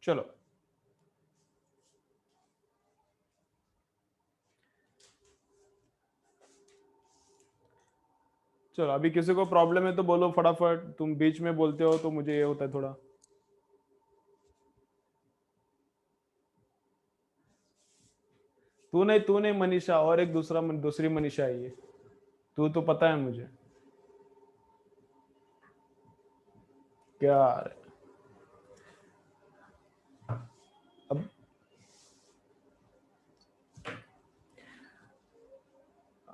चलो चलो, अभी किसी को प्रॉब्लम है तो बोलो फटाफट, तुम बीच में बोलते हो तो मुझे ये होता है थोड़ा। तू नहीं मनीषा, और एक दूसरी मनीषा है ये। तू तो पता है मुझे क्या। अब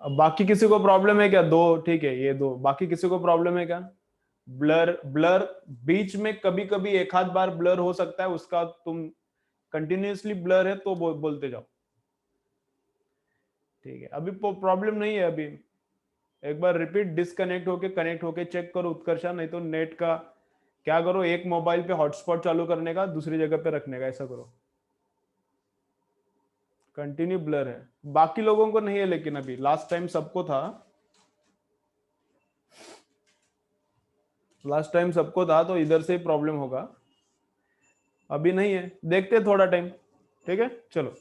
अब बाकी किसी को प्रॉब्लम है क्या? दो ठीक है, ये दो, बाकी किसी को प्रॉब्लम है क्या? ब्लर ब्लर बीच में कभी कभी एक आध बार ब्लर हो सकता है, उसका तुम कंटिन्यूअसली ब्लर है तो बोलते जाओ। ठीक है, अभी प्रॉब्लम नहीं है अभी। एक बार रिपीट डिस्कनेक्ट होके कनेक्ट होके चेक करो उत्कर्षा, नहीं तो नेट का क्या करो, एक मोबाइल पे हॉटस्पॉट चालू करने का, दूसरी जगह पे रखने का, ऐसा करो। कंटिन्यू ब्लर है, बाकी लोगों को नहीं है, लेकिन अभी लास्ट टाइम सबको था। लास्ट टाइम सबको था, तो इधर से ही प्रॉब्लम होगा। अभी नहीं है, देखते थोड़ा टाइम। ठीक है चलो,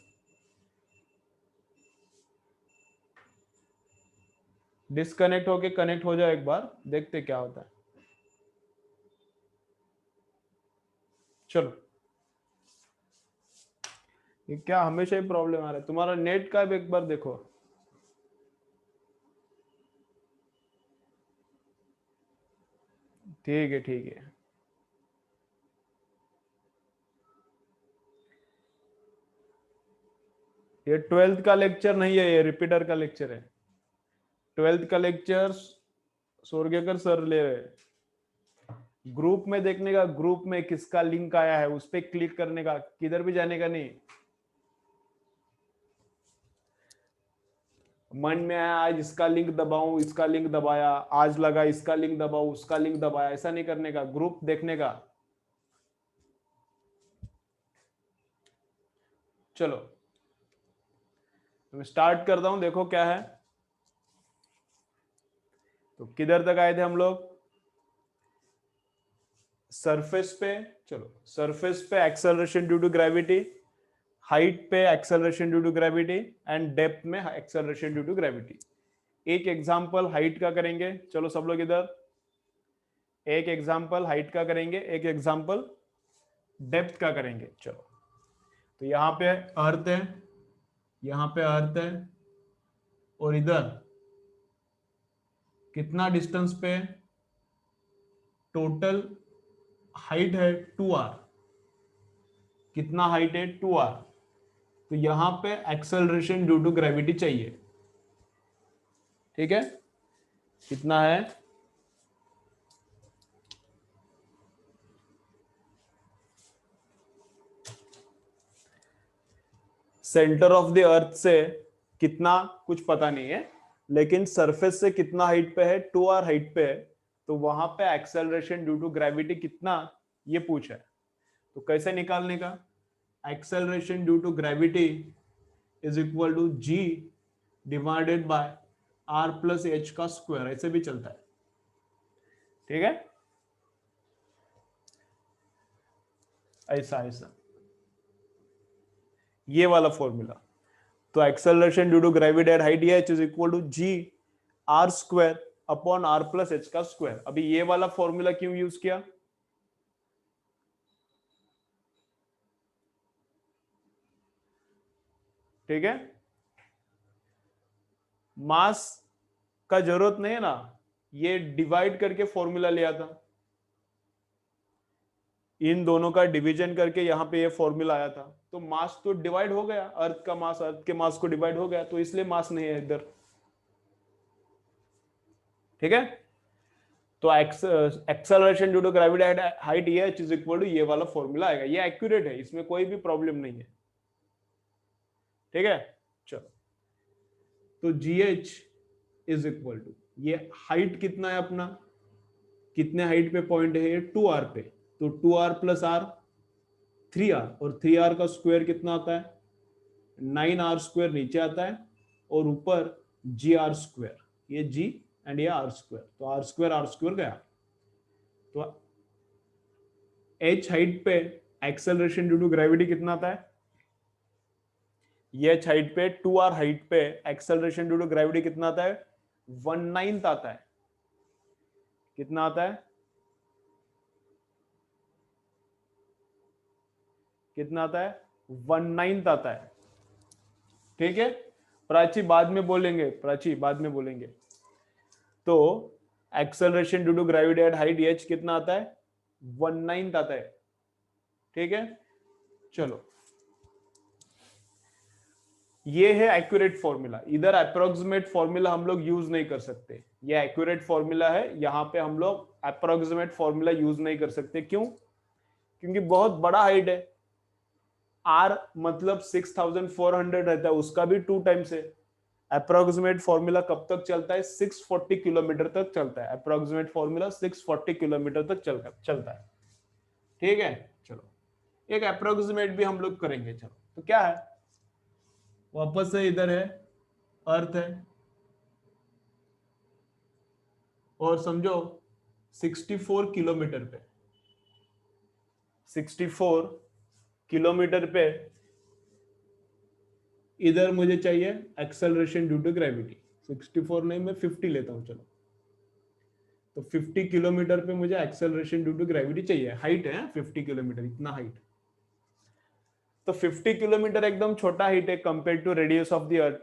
डिस्कनेक्ट होके कनेक्ट हो जाए एक बार, देखते क्या होता है। चलो, ये क्या हमेशा ही प्रॉब्लम आ रहा है तुम्हारा नेट का? भी एक बार देखो। ठीक है ठीक है। ये 12th का लेक्चर नहीं है, ये रिपीटर का लेक्चर है। 12th का लेक्चर सोरगेकर सर ले रहे हैं। ग्रुप में देखने का, ग्रुप में किसका लिंक आया है उस पर क्लिक करने का, किधर भी जाने का नहीं। मन में आया आज इसका लिंक दबाऊं, इसका लिंक दबाया, आज लगा इसका लिंक दबाऊं, उसका लिंक दबाया, ऐसा नहीं करने का, ग्रुप देखने का। चलो तो मैं स्टार्ट करता हूं, देखो क्या है। तो किधर तक आए थे हम लोग? सरफेस पे। चलो, सरफेस पे acceleration due to gravity, height पे acceleration due to gravity, and depth में एक्सेलरेशन ड्यू टू ग्रेविटी। एक एग्जांपल हाइट का करेंगे, चलो सब लोग इधर। एक एग्जांपल हाइट का करेंगे, एक एग्जांपल डेप्थ का करेंगे। चलो, तो यहां पे अर्थ है, यहां पे अर्थ है, और इधर कितना डिस्टेंस पे? टोटल हाइट है 2r। कितना हाइट है? 2r। तो यहां पे एक्सेलरेशन ड्यू टू ग्रेविटी चाहिए। ठीक है, कितना है? सेंटर ऑफ द अर्थ से कितना कुछ पता नहीं है, लेकिन सरफेस से कितना हाइट पे है? 2r हाइट पे है, तो वहां पे एक्सेलरेशन ड्यू टू ग्रेविटी कितना, ये पूछा है। तो कैसे निकालने का? Acceleration due to gravity is equal to g divided by r plus h का स्क्वायर, ऐसे भी चलता है। ठीक है, ऐसा ऐसा ये वाला फॉर्मूला। तो acceleration due to gravity at height h is equal to g r square upon r plus h का स्क्वायर। अभी ये वाला फॉर्मूला क्यों यूज किया? ठीक है, मास का जरूरत नहीं है ना, ये डिवाइड करके फॉर्मूला लिया था, इन दोनों का डिवीजन करके यहां पे ये फॉर्मूला आया था। तो मास तो डिवाइड हो गया, अर्थ का मास अर्थ के मास को डिवाइड हो गया, तो इसलिए मास नहीं है इधर। ठीक है, तो acceleration due to gravity at height h is equal to ये वाला फॉर्मूला आएगा, ये एक्यूरेट है, इसमें कोई भी प्रॉब्लम नहीं है। ठीक है, चलो, तो g h is equal to, ये हाइट कितना है अपना, कितने हाइट पे पॉइंट है ये? 2r पे, तो 2r प्लस आर 3r, और 3r का स्क्वायर कितना आता है? 9r स्क्वायर नीचे आता है, और ऊपर जी आर स्क्वायर, ये जी एंड ये आर स्क्वायर, तो आर स्क्वायर गया। तो एच हाइट पे एक्सेलरेशन ड्यू टू ग्रेविटी कितना आता है? ये हाइट पे 2r हाइट पे एक्सेलरेशन ड्यू टू ग्रेविटी कितना आता है? 1/9 आता है। कितना आता है? कितना आता है? 1/9 आता है। ठीक है, प्राची बाद में बोलेंगे, प्राची बाद में बोलेंगे। तो acceleration due to gravity at height h कितना आता है? 1/9 आता है। ठीक है, चलो ये है एक्यूरेट फॉर्मूला। इधर अप्रोक्सीमेट फॉर्मूला हम लोग यूज नहीं कर सकते, ये एक्यूरेट फॉर्मूला है, यहां पे हम लोग अप्रोक्सीमेट फॉर्मूला यूज नहीं कर सकते। क्यों? क्योंकि बहुत बड़ा हाइट है, आर मतलब 6400 रहता है, उसका भी 2 टाइम्स है। अप्रोक्सीमेट फॉर्मूला कब तक चलता है? 640 किलोमीटर तक चलता है। अप्रोक्सीमेट फॉर्मूला 640 किलोमीटर तक चलता है। ठीक है, चलो एक अप्रोक्सीमेट भी हम लोग करेंगे। चलो तो क्या है, वापस से इधर है, अर्थ है, और समझो 64 किलोमीटर पे, 64 किलोमीटर पे इधर मुझे चाहिए एक्सेलरेशन ड्यू टू ग्रेविटी। 64 नहीं, मैं 50 लेता हूं, चलो। तो 50 किलोमीटर पे मुझे एक्सेलरेशन ड्यू टू ग्रेविटी चाहिए। हाइट है 50 किलोमीटर, इतना हाइट। तो 50 किलोमीटर एकदम छोटा हाइट है compare to radius of the earth.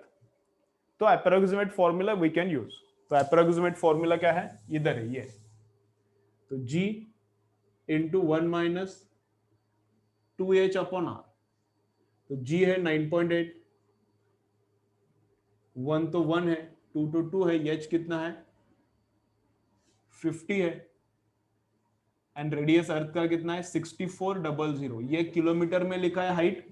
तो approximate formula we can use. तो अप्रोक्सीमेट फॉर्मूला क्या है? इधर है ये। तो g into 1 minus 2h upon R. तो g है 9.8, 1 तो 1 है, 2 तो 2 है, h कितना है? 50 है, एंड रेडियस अर्थ का कितना है? 6400। ये किलोमीटर में लिखा है हाइट,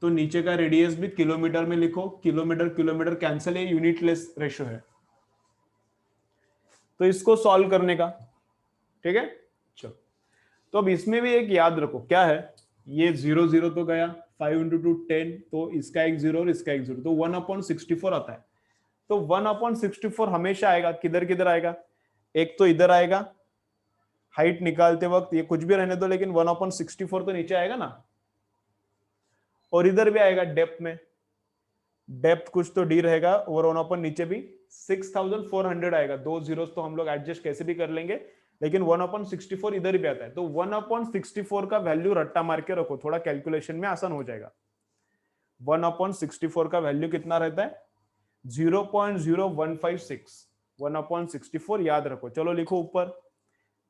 तो नीचे का रेडियस भी किलोमीटर में लिखो। किलोमीटर किलोमीटर कैंसिल है, यूनिटलेस रेशो है। तो इसको सॉल्व करने का, ठीक है, चलो। तो अब इसमें भी एक याद रखो, क्या है, ये 0 0 तो गया, 5 इंटू 2 10, तो इसका एक 0 और इसका एक 0, तो 1/64 आता है। तो 1/64 हमेशा आएगा, किधर किधर आएगा? एक तो इधर आएगा, हाइट निकालते वक्त ये कुछ भी रहने दो, लेकिन 1/64 तो नीचे आएगा ना, और इधर भी आएगा डेप्थ में, डेप्थ कुछ तो डी रहेगा, और 1 नीचे भी 6400 आएगा। 2 जीरोस तो हम लोग एडजस्ट कैसे भी कर लेंगे, लेकिन 1/64 इधर भी आता है। तो 1/64 का वैल्यू रट्टा मार के रखो, थोड़ा कैलकुलेशन में आसान हो जाएगा। 1/64 का वैल्यू कितना रहता है? 0.0156। 1/64 याद रखो। चलो लिखो ऊपर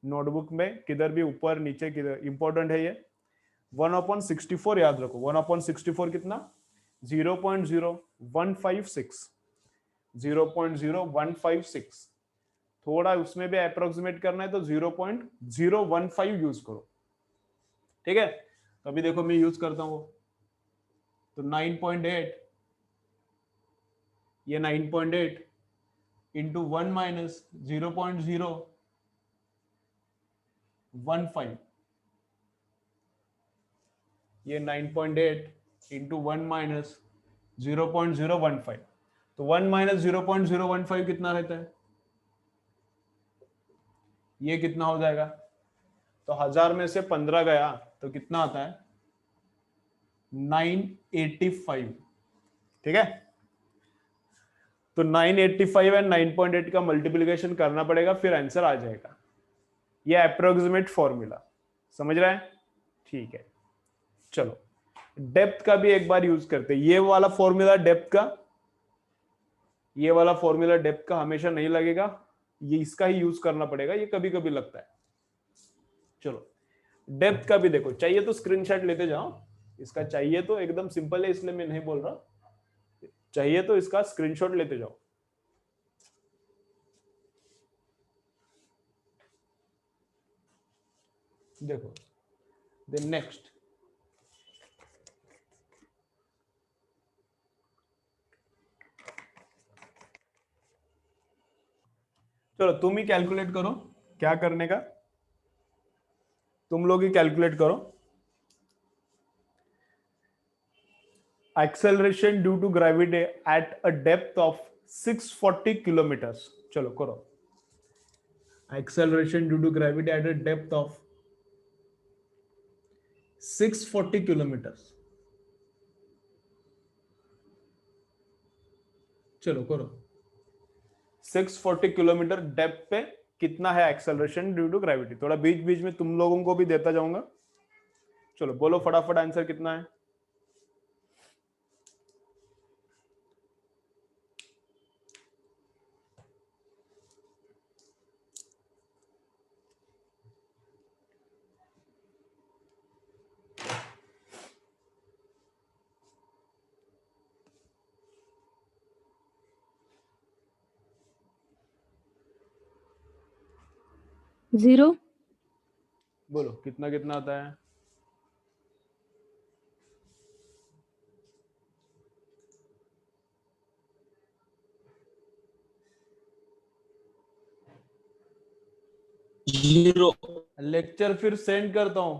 नोटबुक में, किधर भी ऊपर नीचे किधर, इंपॉर्टेंट है ये। 1/64 याद रखो। 1/64 कितना? 0.0156। 0.0156। थोड़ा उसमें भी अप्रोक्सीमेट करना है तो 0.015 यूज करो, ठीक है। तो अभी देखो मैं यूज करता हूं, तो 9.8, ये 9.8 इंटू 1 माइनस 0.015, ये 9.8 इंटू 1 माइनस 0.015। तो 1 माइनस 0.015 कितना रहता है? ये कितना हो जाएगा? तो 1000 में से 15 गया तो कितना आता है? 985, ठीक है। तो 985 एंड 9.8 का मल्टीप्लिकेशन करना पड़ेगा, फिर आंसर आ जाएगा। ये अप्रोक्सीमेट फॉर्मूला, समझ रहा है? ठीक है, चलो डेप्थ का भी एक बार यूज करते हैं। ये वाला फॉर्मूला डेप्थ का, ये वाला फॉर्मूला डेप्थ का हमेशा नहीं लगेगा, ये इसका ही यूज करना पड़ेगा, ये कभी कभी लगता है। चलो डेप्थ का भी देखो, चाहिए तो स्क्रीनशॉट लेते जाओ। इसका चाहिए तो एकदम सिंपल है, इसलिए मैं नहीं बोल रहा, चाहिए तो इसका स्क्रीनशॉट लेते जाओ। देखो देन नेक्स्ट, चलो तुम ही कैलकुलेट करो, क्या करने का तुम लोग ही कैलकुलेट करो। Acceleration due to gravity at a depth of 640 kilometres, चलो करो। Acceleration due to gravity at a depth of 640 kilometre. चलो करो। 640 किलोमीटर डेप्थ पे कितना है एक्सेलरेशन ड्यू टू ग्रेविटी? थोड़ा बीच बीच में तुम लोगों को भी देता जाऊंगा। चलो बोलो फटाफट आंसर कितना है। जीरो। बोलो कितना कितना आता है? जीरो। लेक्चर फिर सेंड करता हूं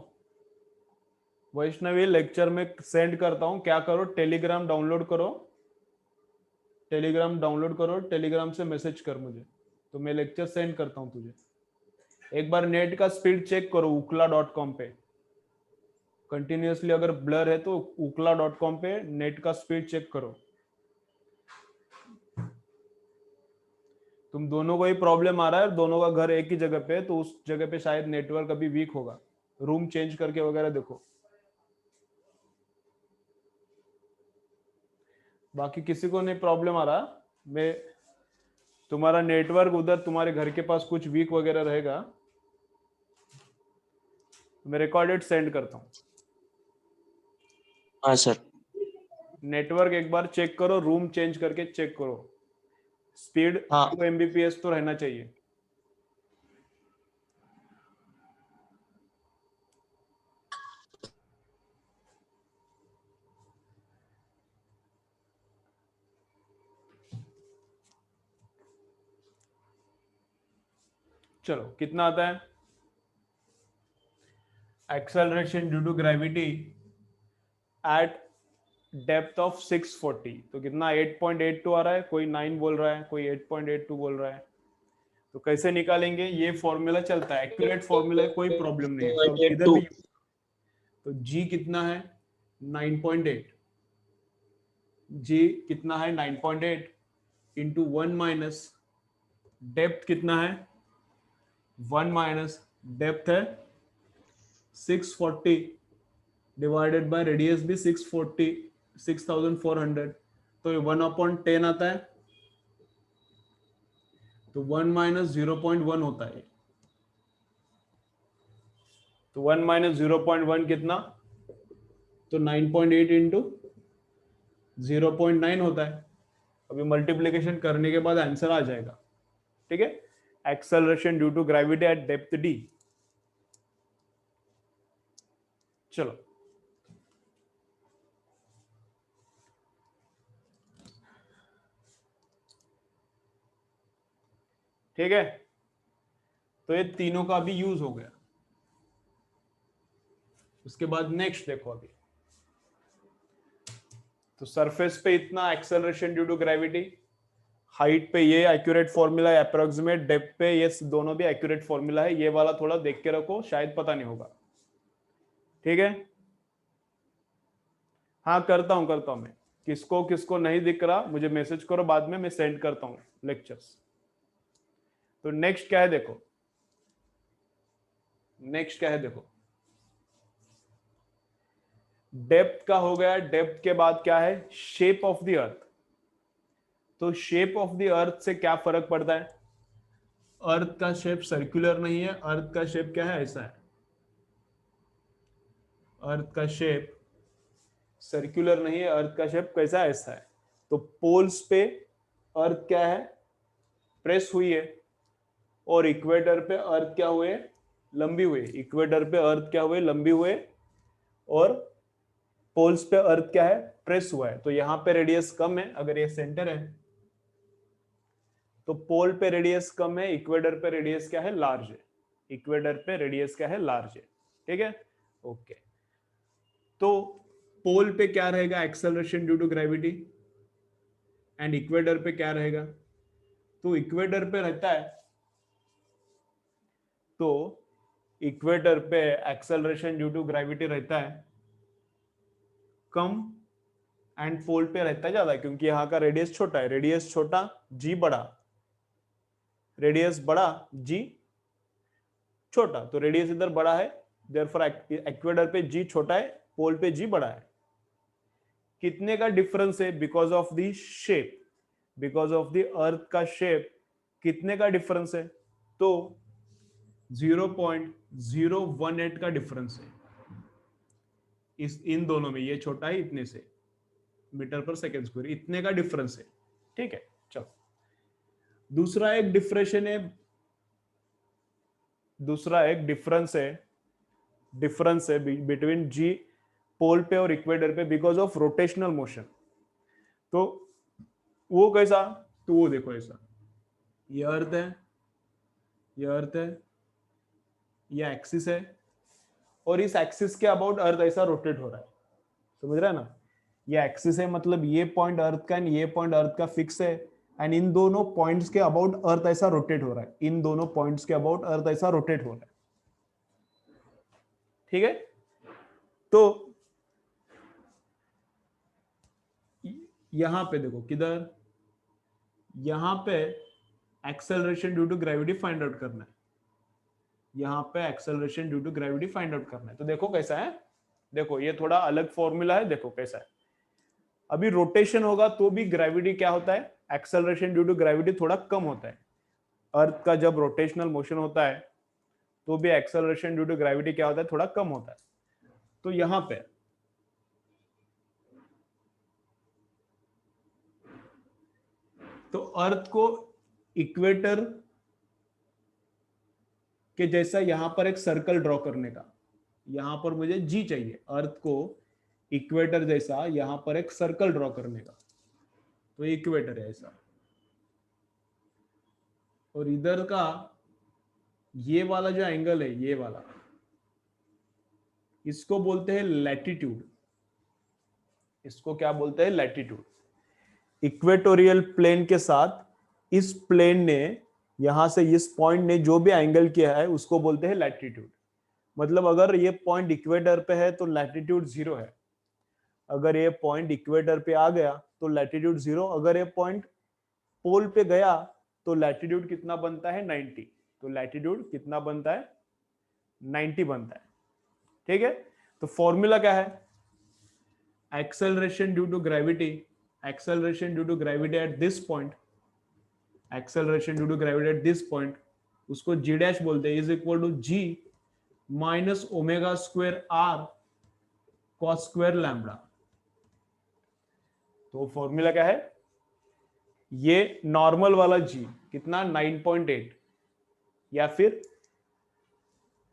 वैष्णवी, लेक्चर में सेंड करता हूं। क्या करो, टेलीग्राम डाउनलोड करो, टेलीग्राम डाउनलोड करो, टेलीग्राम से मैसेज कर मुझे, तो मैं लेक्चर सेंड करता हूं तुझे। एक बार नेट का स्पीड चेक करो ukla.com पे, कंटिन्यूअसली अगर ब्लर है तो ukla.com पे नेट का स्पीड चेक करो। तुम दोनों को ही प्रॉब्लम आ रहा है, दोनों का घर एक ही जगह पे है, तो उस जगह पे शायद नेटवर्क अभी वीक होगा। रूम चेंज करके वगैरह देखो। बाकी किसी को नहीं प्रॉब्लम आ रहा, मैं तुम्हारा नेटवर्क उधर तुम्हारे घर के पास कुछ वीक वगैरह रहेगा, मैं रिकॉर्डेड सेंड करता हूँ। हाँ सर। नेटवर्क एक बार चेक करो, रूम चेंज करके चेक करो, स्पीड हाँ 2 Mbps तो रहना चाहिए। चलो कितना आता है acceleration due to gravity at depth of 640? तो कितना 8.82 आ रहा है, कोई 9 बोल रहा है, कोई 8.82 बोल रहा है। तो कैसे निकालेंगे, ये फॉर्मूला चलता है, एक्यूरेट फॉर्मूला है, कोई प्रॉब्लम नहीं है, तो इधर भी। तो जी कितना है 9.8, जी कितना है 9.8 इंटू 1 माइनस डेप्थ कितना है 1 माइनस डेप्थ है 640 डिवाइडेड बाय रेडियस भी 640 6400, तो ये 1/10 आता है, तो 1 माइनस 0.1 होता है। तो 1 माइनस 0.1 कितना, तो 9.8 इंटू 0.9 होता है। अभी मल्टीप्लीकेशन करने के बाद आंसर आ जाएगा। ठीक है, acceleration due to gravity at depth d. चलो ठीक है, तो ये तीनों का भी यूज हो गया। उसके बाद नेक्स्ट देखो अभी, तो सरफेस पे इतना acceleration due to gravity, height पे ये एक्यूरेट फॉर्मूला है अप्रोक्सीमेट, डेप्थ पे ये दोनों भी एक्यूरेट फॉर्मूला है। ये वाला थोड़ा देख के रखो, शायद पता नहीं होगा। ठीक है, हाँ करता हूं मैं, किसको किसको नहीं दिख रहा मुझे मैसेज करो, बाद में मैं सेंड करता हूं लेक्चर्स। तो नेक्स्ट क्या है देखो, नेक्स्ट क्या है देखो, डेप्थ का हो गया। डेप्थ के बाद क्या है, शेप ऑफ द अर्थ। तो शेप ऑफ द अर्थ से क्या फर्क पड़ता है, अर्थ का शेप सर्कुलर नहीं है, अर्थ का शेप क्या है, ऐसा है। अर्थ का शेप सर्कुलर नहीं है, अर्थ का शेप कैसा है, ऐसा है। तो पोल्स पे अर्थ क्या है, प्रेस हुई है, और इक्वेटर पे अर्थ क्या हुए, लंबी हुई। इक्वेटर पे अर्थ क्या हुए, लंबी हुए, और पोल्स पे अर्थ क्या है, प्रेस हुआ है। तो यहां पे रेडियस कम है, अगर ये सेंटर है तो पोल पे रेडियस कम है, इक्वेटर पे रेडियस क्या है, लार्ज है। इक्वेटर पे रेडियस क्या है, लार्ज है। ठीक है, ओके। तो पोल पे क्या रहेगा, acceleration due to gravity, and equator पे क्या रहेगा, तो इक्वेटर पे रहता है तो इक्वेटर पे एक्सेलरेशन ड्यू टू ग्रेविटी रहता है कम एंड पोल पे रहता है ज्यादा, क्योंकि यहाँ का रेडियस छोटा है, रेडियस छोटा जी बड़ा, रेडियस बड़ा जी छोटा, तो रेडियस इधर बड़ा है, देयरफॉर इक्वेटर पे जी छोटा है, पोल पे जी बड़ा है। कितने का डिफरेंस है? Because of the shape, because of the अर्थ का शेप कितने का डिफरेंस है? तो 0.018 का डिफरेंस है इस इन दोनों में, ये छोटा है इतने से, मीटर पर सेकेंड स्क्वायर इतने का डिफरेंस है। ठीक है, चलो दूसरा एक डिफरेंशन है, दूसरा एक डिफरेंस है बिटवीन जी पोल पे और इक्वेटर पे बिकॉज ऑफ रोटेशनल मोशन। तो वो कैसा? तो वो देखो ऐसा, ये अर्थ है, ये अर्थ है, ये एक्सिस है, और इस एक्सिस के अबाउट अर्थ ऐसा रोटेट हो रहा है, समझ रहा है ना? ये एक्सिस है, मतलब ये पॉइंट अर्थ का एंड ये पॉइंट अर्थ का फिक्स है, एंड इन दोनों पॉइंट्स के अबाउट अर्थ ऐसा रोटेट हो रहा है, इन दोनों पॉइंट्स के अबाउट अर्थ ऐसा रोटेट हो रहा है। ठीक है, तो यहां पे देखो, किधर? यहां पे acceleration due to gravity find out करना है, यहां पे acceleration due to gravity find out करना है। तो देखो कैसा है, देखो ये थोड़ा अलग फॉर्मूला है, देखो कैसा है। अभी रोटेशन होगा तो भी ग्रेविटी क्या होता है? एक्सेलरेशन ड्यू टू ग्रेविटी थोड़ा कम होता है। अर्थ का जब रोटेशनल मोशन होता है तो भी एक्सेलरेशन ड्यू टू ग्रेविटी क्या होता है? थोड़ा कम होता है। तो यहां पे तो अर्थ को इक्वेटर के जैसा यहां पर एक सर्कल ड्रॉ करने का, यहां पर मुझे जी चाहिए, अर्थ को इक्वेटर जैसा यहां पर एक सर्कल ड्रॉ करने का, तो इक्वेटर है ऐसा, और इधर का ये वाला जो एंगल है, ये वाला, इसको बोलते हैं लैटिट्यूड, इसको क्या बोलते हैं? लैटिट्यूड। इक्वेटोरियल प्लेन के साथ इस प्लेन ने, यहां से इस पॉइंट ने जो भी एंगल किया है उसको बोलते हैं लैटिट्यूड। मतलब अगर ये पॉइंट इक्वेटर पे है तो लैटिट्यूड 0 है, अगर ये पॉइंट इक्वेटर पे आ गया तो लैटिट्यूड 0, अगर ये पॉइंट पोल पे गया तो लैटिट्यूड कितना बनता है? 90। तो लैटिट्यूड कितना बनता है? 90 बनता है। ठीक है, तो फॉर्मूला क्या है? Acceleration due to gravity, acceleration due to gravity at this point, acceleration due to gravity at this point, उसको जी डैश बोलते हैं, is equal to g minus omega square r cos square lambda. तो formula क्या है? ये normal वाला जी कितना? 9.8, या फिर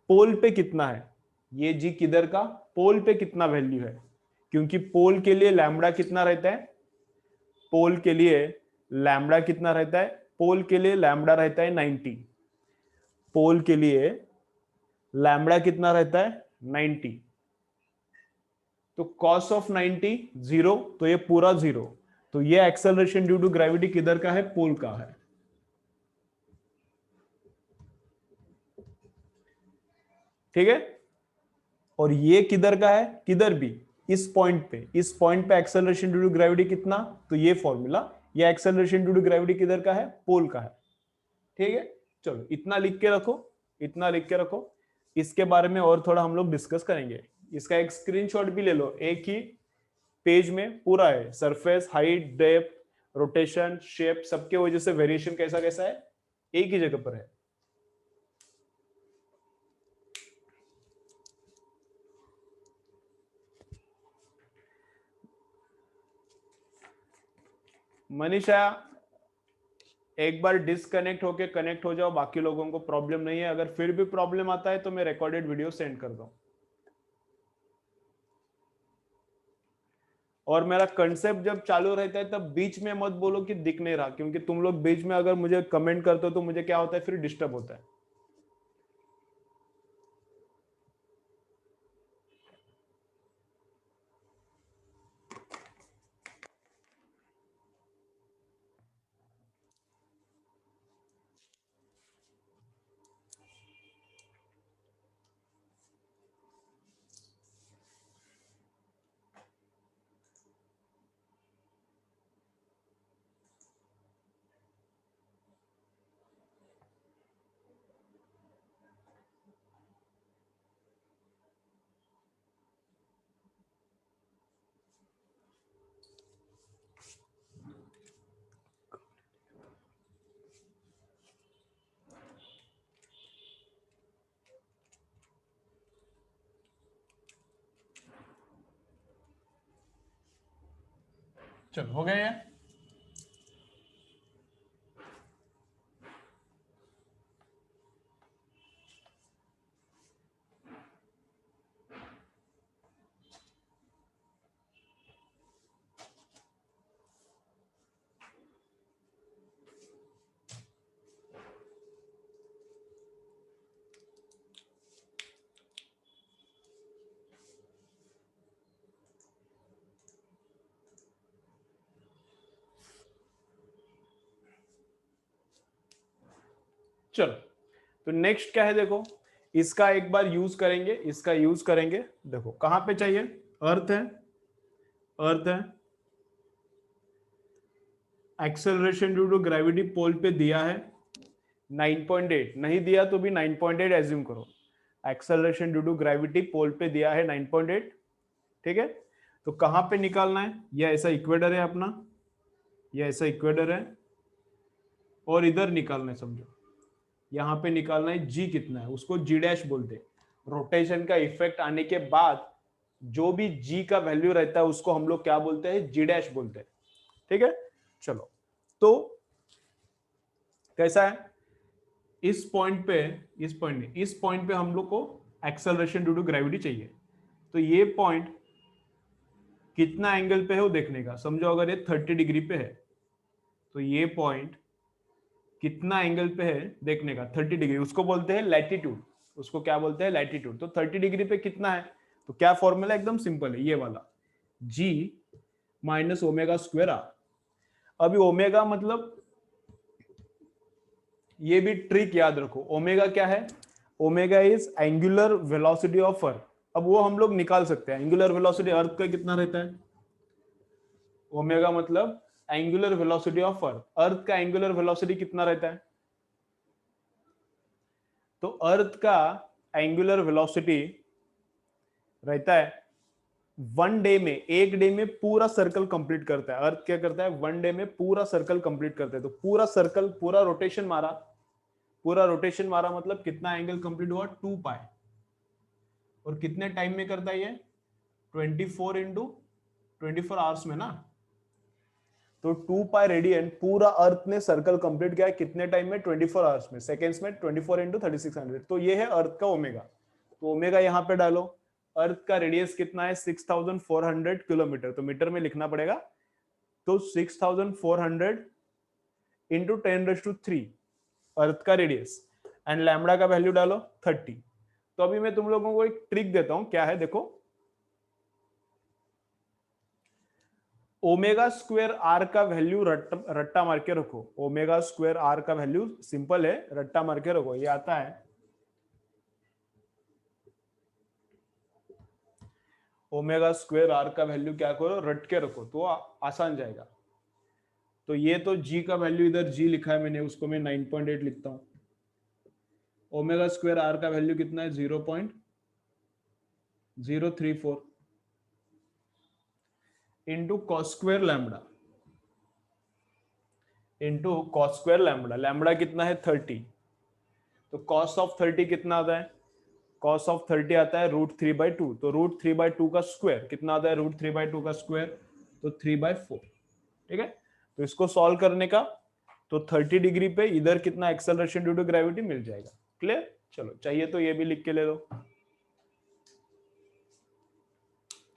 पोल पे कितना है? ये जी किधर का? पोल पे कितना वैल्यू है? क्योंकि पोल के लिए लैम्बडा कितना रहता है? पोल के लिए लैम्बडा कितना रहता है? पोल के लिए लैम्बडा रहता है 90, पोल के लिए लैम्बडा कितना रहता है? 90। तो cos ऑफ 90 0, तो ये पूरा 0, तो ये एक्सेलरेशन ड्यू टू ग्रेविटी किधर का है? पोल का है। ठीक है, और ये किधर का है? किधर भी, इस पॉइंट पे, इस पॉइंट पे एक्सेलरेशन ड्यू टू ग्रेविटी कितना? तो ये फॉर्मूला, ये एक्सेलरेशन ड्यू टू ग्रेविटी किधर का है? पोल का है। ठीक है, चलो इतना लिख के रखो, इतना लिख के रखो, इसके बारे में और थोड़ा हम लोग डिस्कस करेंगे। इसका एक स्क्रीनशॉट भी ले लो, एक ही पेज में पूरा है, surface, height, depth, rotation, shape, सबके वजह से वेरिएशन कैसा कैसा है, एक ही जगह पर है। मनीषा, एक बार डिसकनेक्ट होके कनेक्ट हो जाओ, बाकी लोगों को प्रॉब्लम नहीं है, अगर फिर भी प्रॉब्लम आता है तो मैं रिकॉर्डेड वीडियो सेंड कर दूं। और मेरा कंसेप्ट जब चालू रहता है तब बीच में मत बोलो कि दिख नहीं रहा, क्योंकि तुम लोग बीच में अगर मुझे कमेंट करते हो तो मुझे क्या होता है? फिर डिस्टर्ब होता है। चलो हो गया ये। चलो तो नेक्स्ट क्या है, देखो इसका एक बार यूज करेंगे, इसका यूज करेंगे। देखो कहां पे चाहिए, अर्थ है, अर्थ है, एक्सेलरेशन ड्यू टू ग्रेविटी पोल पे दिया है 9.8, नहीं दिया तो भी 9.8 एज्यूम करो। एक्सेलरेशन ड्यू टू ग्रेविटी पोल पे दिया है 9.8, ठीक है। तो कहां पे निकालना है, यह ऐसा इक्वेटर है अपना, यह ऐसा इक्वेटर है, और इधर निकालना है, समझो यहां पे निकालना है जी कितना है, उसको जी डैश बोलते हैं। रोटेशन का इफेक्ट आने के बाद जो भी जी का वैल्यू रहता है उसको हम लोग क्या बोलते हैं, जी डैश बोलते हैं, ठीक है। चलो तो कैसा है, इस पॉइंट पे, इस पॉइंट पे हम लोग को एक्सेलरेशन ड्यू टू ग्रेविटी चाहिए। तो ये पॉइंट कितना एंगल पे है वो देखने का, समझो अगर ये 30 डिग्री पे है तो ये पॉइंट कितना एंगल पे है देखने का, 30 डिग्री, उसको बोलते हैं लैटिट्यूड, उसको क्या बोलते हैं, लैटिट्यूड। तो 30 डिग्री पे कितना है, तो क्या फॉर्मूला, एकदम सिंपल है ये वाला, जी माइनस ओमेगा स्क्वायर आर। अभी ओमेगा मतलब, ये भी ट्रिक याद रखो, ओमेगा क्या है, omega is angular velocity of earth. अब वो हम लोग निकाल सकते हैं, एंगुलर वेलोसिटी अर्थ का कितना रहता है, ओमेगा मतलब एंगुलर वेलोसिटी ऑफ अर्थ, अर्थ का एंगुलर वेलोसिटी कितना रहता है, तो अर्थ का एंगुलर वेलोसिटी रहता है 1 डे में, एक डे में पूरा सर्कल कंप्लीट करता है। अर्थ क्या करता है, 1 डे में पूरा सर्कल कंप्लीट करता है। तो पूरा सर्कल, पूरा रोटेशन मारा, पूरा रोटेशन मारा मतलब कितना एंगल कंप्लीट हुआ, 2 पाई। और कितने टाइम में करता है ये, 24 इंटू 24 आवर्स में ना। तो 2 पाई रेडियन पूरा अर्थ ने सर्कल कंप्लीट किया कितने टाइम में, 24 आवर्स में, सेकेंड्स में 24 इंटू 3600। तो ये है अर्थ का ओमेगा। तो ओमेगा यहां पे डालो, अर्थ का रेडियस कितना है 6400 किलोमीटर, तो मीटर में लिखना पड़ेगा। तो 6400 इंटू 10⁻³ अर्थ का रेडियस, एंड लैम्बडा का वैल्यू डालो 30। तो अभी मैं तुम लोगों को एक ट्रिक देता हूं, क्या है देखो, ओमेगा स्क्वायर आर का वैल्यू रट्टा मार के रखो। ओमेगा स्क्वायर आर का वैल्यू सिंपल है, रट्टा मार के रखो, ये आता है ओमेगा स्क्वायर आर का वैल्यू क्या करो, रट के रखो तो आसान जाएगा। तो ये तो जी का वैल्यू इधर जी लिखा है मैंने, उसको मैं 9.8 लिखता हूं। ओमेगा स्क्वायर आर का वैल्यू कितना है, 0.034 into cos square lambda, into cos square lambda. Lambda कितना है 30, तो कॉस ऑफ 30 कितना आता है, कॉस ऑफ 30 आता है √3/2। तो √3/2 का स्क्वायर कितना आता है, √3/2 का स्क्वायर, तो 3/4, ठीक है। तो इसको सॉल्व करने का, तो 30 डिग्री पे इधर कितना एक्सेलरेशन ड्यू टू ग्रेविटी मिल जाएगा। क्लियर, चलो चाहिए तो ये भी लिख के ले दो,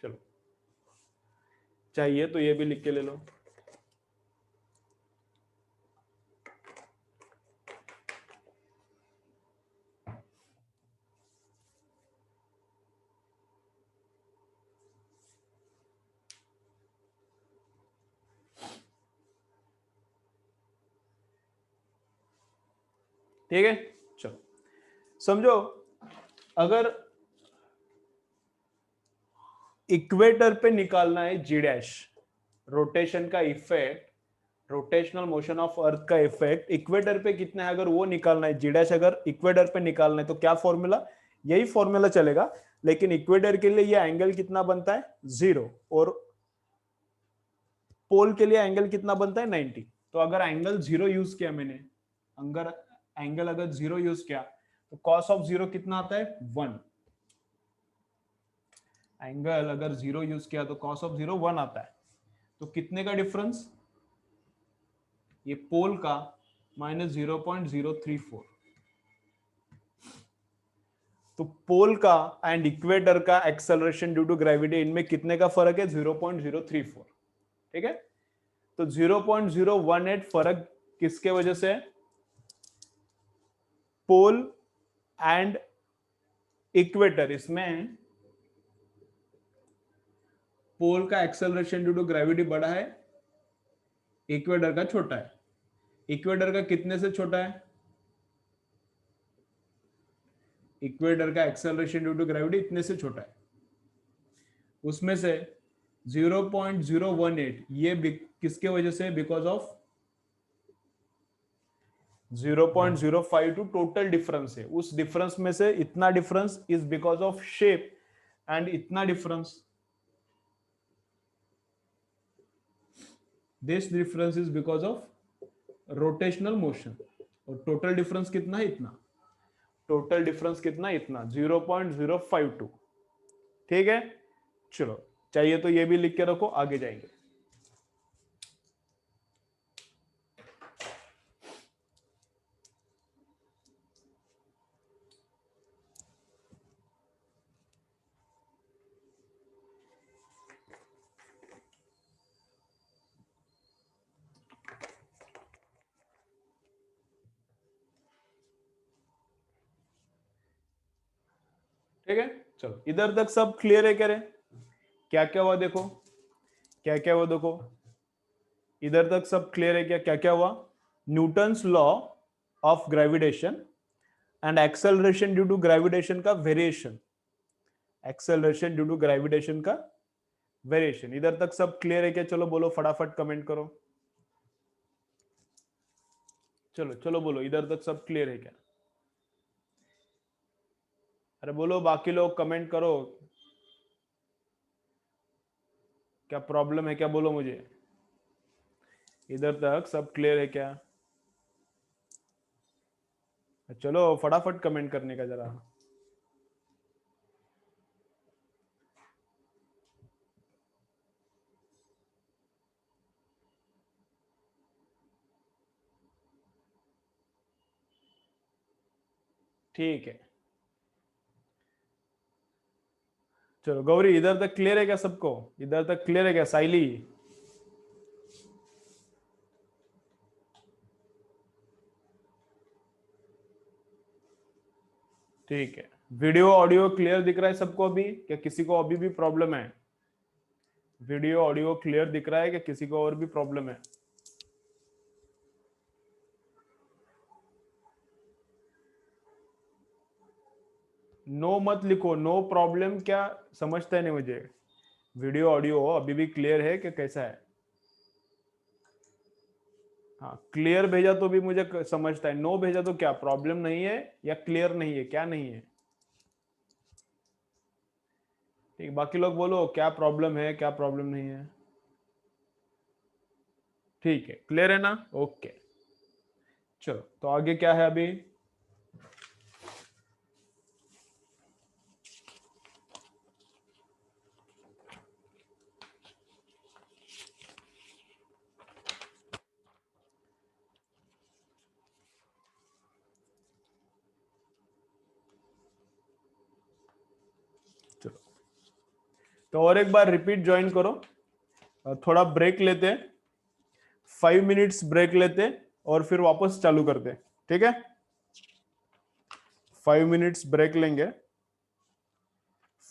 चलो चाहिए तो ये भी लिख के ले लो। ठीक है, चलो समझो, अगर इक्वेटर पे निकालना है जी डैश, रोटेशन का effect, rotational motion of earth का इफेक्ट इक्वेटर पे कितना है, अगर वो निकालना है जी डैश, अगर इक्वेटर पे निकालना है तो क्या फॉर्मूला, यही फॉर्मूला चलेगा। लेकिन इक्वेटर के लिए ये एंगल कितना बनता है 0, और पोल के लिए एंगल कितना बनता है 90। तो अगर एंगल 0 यूज किया मैंने, अगर एंगल अगर 0 यूज किया तो कॉस ऑफ 0 कितना आता है 1। एंगल अगर 0 यूज किया तो कॉस ऑफ 0 1 आता है। तो कितने का डिफरेंस, ये पोल का -0.034। तो पोल का एंड इक्वेटर का एक्सेलरेशन ड्यू टू ग्रेविटी, इनमें कितने का फर्क है, 0.034। ठीक है, तो 0.018 फर्क किसके वजह से है, पोल एंड इक्वेटर, इसमें पोल का एक्सेलरेशन ड्यू टू ग्रेविटी बड़ा है, इक्वेटर का छोटा है। इक्वेटर का कितने से छोटा है, इक्वेटर का एक्सेलरेशन ड्यू टू ग्रेविटी इतने से छोटा है, उसमें से 0.018 ये किसके वजह से, बिकॉज ऑफ 0.052 टोटल डिफरेंस है, उस डिफरेंस में से इतना difference is because of shape and इतना difference, this difference is because of rotational motion. और टोटल डिफरेंस कितना है, इतना, टोटल डिफरेंस कितना, इतना 0.052। ठीक है, चलो चाहिए तो ये भी लिख के रखो, आगे जाएंगे। ठीक है, चलो इधर तक सब क्लियर है, कह रहे क्या क्या हुआ, देखो क्या क्या हुआ, देखो इधर तक सब क्लियर है क्या, क्या क्या हुआ, Newton's law of gravitation and acceleration due to gravitation का variation, acceleration due to gravitation का वेरिएशन, इधर तक सब क्लियर है क्या, चलो बोलो फटाफट कमेंट करो, चलो चलो बोलो इधर तक सब क्लियर है क्या, अरे बोलो बाकी लोग कमेंट करो, क्या प्रॉब्लम है क्या, बोलो मुझे, इधर तक सब क्लियर है क्या, चलो फटाफट कमेंट करने का जरा। ठीक है, चलो गौरी इधर तक क्लियर है क्या सबको, इधर तक क्लियर है क्या, साइली, ठीक है, वीडियो ऑडियो क्लियर दिख रहा है सबको अभी, क्या किसी को अभी भी प्रॉब्लम है, वीडियो ऑडियो क्लियर दिख रहा है कि किसी को और भी प्रॉब्लम है, नो मत लिखो, नो प्रॉब्लम क्या समझता है नहीं मुझे, वीडियो ऑडियो अभी भी क्लियर है कि कैसा है, हाँ क्लियर भेजा तो भी मुझे समझता है, नो भेजा तो क्या प्रॉब्लम नहीं है या क्लियर नहीं है, क्या नहीं है, ठीक, बाकी लोग बोलो क्या प्रॉब्लम है क्या प्रॉब्लम नहीं है, ठीक है क्लियर है ना, ओके, चलो तो आगे क्या है अभी, चलो तो और एक बार रिपीट ज्वाइन करो, थोड़ा ब्रेक लेते, 5 मिनट्स ब्रेक लेते और फिर वापस चालू करते, ठीक है, 5 मिनट्स ब्रेक लेंगे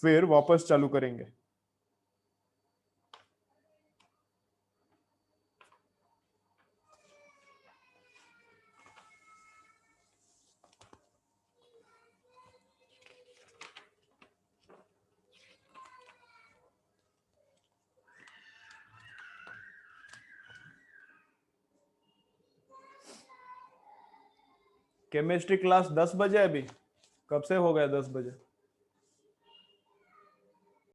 फिर वापस चालू करेंगे। केमिस्ट्री क्लास 10 बजे, अभी कब से हो गया 10 बजे,